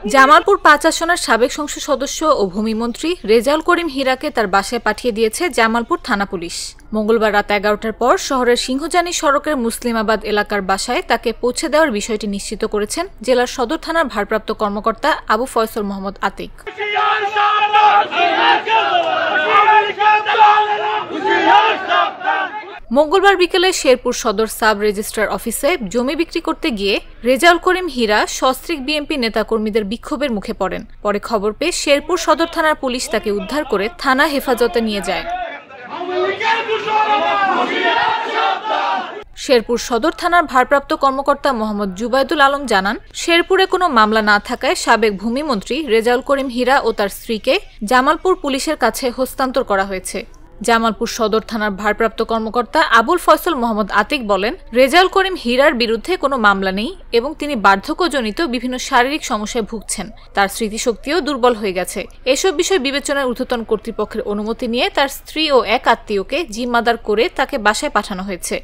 জামালপুর ৫ আসনের সাবেক সংসদ সদস্য ও ভূমিমন্ত্রী রেজাউল করিম হীরাকে তার বাসায় পাঠিয়ে দিয়েছে জামালপুর থানা পুলিশ। মঙ্গলবার রাত ১১টার পর শহরের সিংহজানি সড়কের মুসলিমাবাদ এলাকার বাসায় তাকে পৌঁছে দেওয়ার বিষয়টি নিশ্চিত করেছেন জেলার সদর থানার ভারপ্রাপ্ত কর্মকর্তা আবু ফয়সল মোহাম্মদ আতিক। মঙ্গলবার বিকেলে শেরপুর সদর সাব রেজিস্ট্রার অফিসে জমি বিক্রি করতে গিয়ে রেজাউল করিম হীরা সস্ত্রীক বিএনপি নেতাকর্মীদের বিক্ষোভের মুখে পড়েন। পরে খবর পেয়ে শেরপুর সদর থানার পুলিশ তাকে উদ্ধার করে থানা হেফাজতে নিয়ে যায়। শেরপুর সদর থানার ভারপ্রাপ্ত কর্মকর্তা মোহাম্মদ জুবাইদুল আলম জানান, শেরপুরে কোনো মামলা না থাকায় সাবেক ভূমিমন্ত্রী রেজাউল করিম হীরা ও তার স্ত্রীকে জামালপুর পুলিশের কাছে হস্তান্তর করা হয়েছে। জামালপুর সদর থানার ভারপ্রাপ্ত কর্মকর্তা আবুল ফয়সল মোহাম্মদ আতিক বলেন, রেজাউল করিম হীরার বিরুদ্ধে কোনো মামলা নেই এবং তিনি বার্ধক্যজনিত বিভিন্ন শারীরিক সমস্যায় ভুগছেন। তার স্মৃতিশক্তিও দুর্বল হয়ে গেছে। এসব বিষয় বিবেচনায় ঊর্ধ্বতন কর্তৃপক্ষের অনুমতি নিয়ে তার স্ত্রী ও এক আত্মীয়কে জিম্মাদার করে তাকে বাসায় পাঠানো হয়েছে।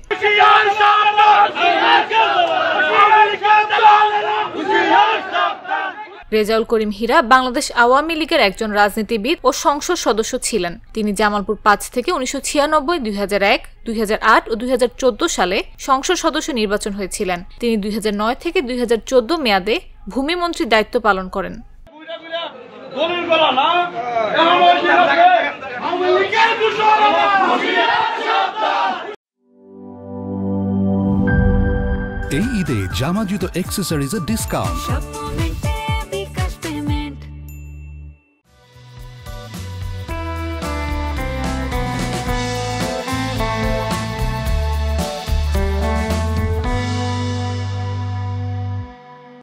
রেজাউল করিম হীরা বাংলাদেশ আওয়ামী লীগের একজন রাজনীতিবিদ ও সংসদ সদস্য ছিলেন। তিনি জামালপুর ৫ থেকে ১৯৯৬, ২০০১, ২০০৮ ও ২০১৪ সালে সংসদ সদস্য নির্বাচন হয়েছিলেন। তিনি ২০০৯ থেকে ২০১৪ মেয়াদে ভূমিমন্ত্রীর দায়িত্ব পালন করেন। এই ঈদে জামা জুতো অ্যাক্সেসরিজের ডিসকাউন্ট।